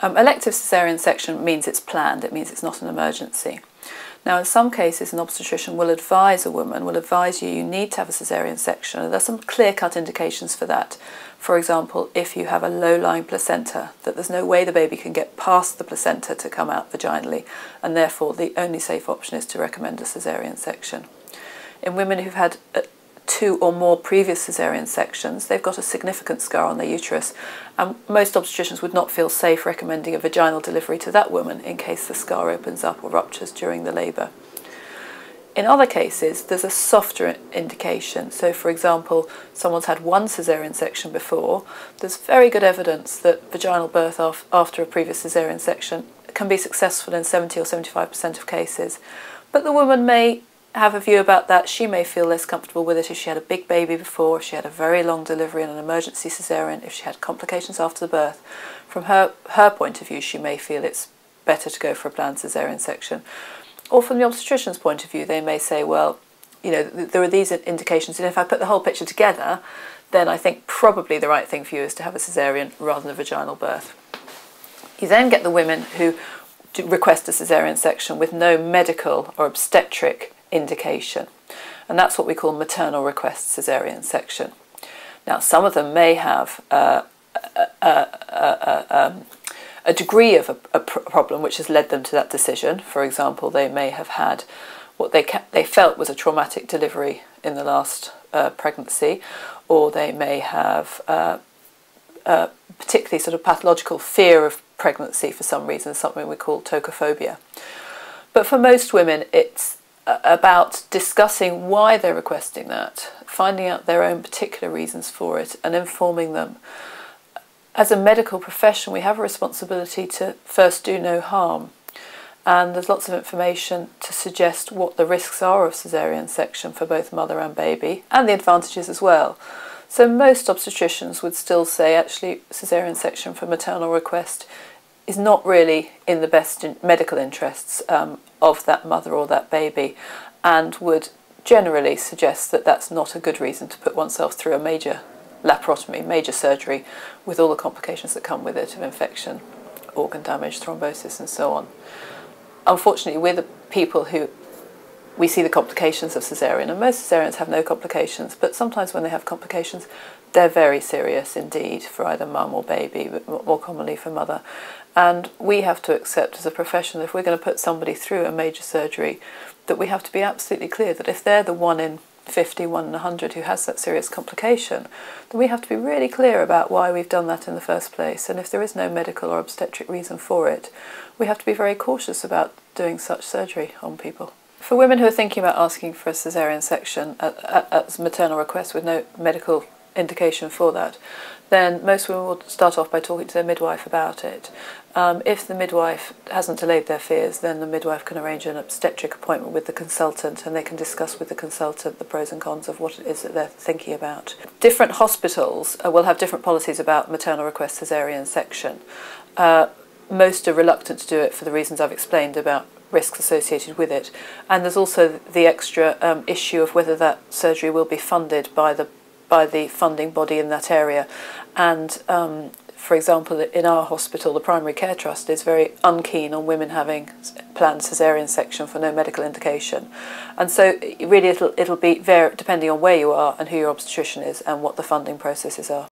Elective caesarean section means it's planned, it means it's not an emergency. Now in some cases an obstetrician will advise a woman, will advise you need to have a caesarean section, and there's some clear-cut indications for that. For example, if you have a low-lying placenta, that there's no way the baby can get past the placenta to come out vaginally, and therefore the only safe option is to recommend a caesarean section. In women who've had 2 or more previous caesarean sections, they've got a significant scar on their uterus, and most obstetricians would not feel safe recommending a vaginal delivery to that woman in case the scar opens up or ruptures during the labour. In other cases, there's a softer indication. So, for example, someone's had 1 caesarean section before. There's very good evidence that vaginal birth after a previous caesarean section can be successful in 70 or 75% of cases, but the woman may have a view about that. She may feel less comfortable with it if she had a big baby before, if she had a very long delivery and an emergency caesarean, if she had complications after the birth. From her point of view, she may feel it's better to go for a planned caesarean section. Or from the obstetrician's point of view, they may say, well, you know, there are these indications, and if I put the whole picture together, then I think probably the right thing for you is to have a caesarean rather than a vaginal birth. You then get the women who request a caesarean section with no medical or obstetric indication, and that's what we call maternal request caesarean section. Now some of them may have a degree of a problem which has led them to that decision. For example, they may have had what they felt was a traumatic delivery in the last pregnancy, or they may have particularly sort of pathological fear of pregnancy for some reason, something we call tocophobia. But for most women it's about discussing why they're requesting that, finding out their own particular reasons for it and informing them. As a medical profession, we have a responsibility to first do no harm, and there's lots of information to suggest what the risks are of caesarean section for both mother and baby, and the advantages as well. So most obstetricians would still say actually caesarean section for maternal request is not really in the best medical interests of that mother or that baby, and would generally suggest that that's not a good reason to put oneself through a major laparotomy, major surgery, with all the complications that come with it of infection, organ damage, thrombosis and so on. Unfortunately, we're the people who we see the complications of caesarean, and most caesareans have no complications, but sometimes when they have complications they're very serious indeed for either mum or baby, but more commonly for mother. And we have to accept as a profession that if we're going to put somebody through a major surgery, that we have to be absolutely clear that if they're the 1 in 50, 1 in 100 who has that serious complication, then we have to be really clear about why we've done that in the first place. And if there is no medical or obstetric reason for it, we have to be very cautious about doing such surgery on people. For women who are thinking about asking for a caesarean section at maternal request with no medical indication for that, then most women will start off by talking to their midwife about it. If the midwife hasn't allayed their fears, then the midwife can arrange an obstetric appointment with the consultant, and they can discuss with the consultant the pros and cons of what it is that they're thinking about. Different hospitals will have different policies about maternal request caesarean section. Most are reluctant to do it for the reasons I've explained about risks associated with it, and there's also the extra issue of whether that surgery will be funded by the funding body in that area. And for example, in our hospital, the Primary Care Trust is very unkeen on women having planned caesarean section for no medical indication, and so really it'll be depending on where you are and who your obstetrician is and what the funding processes are.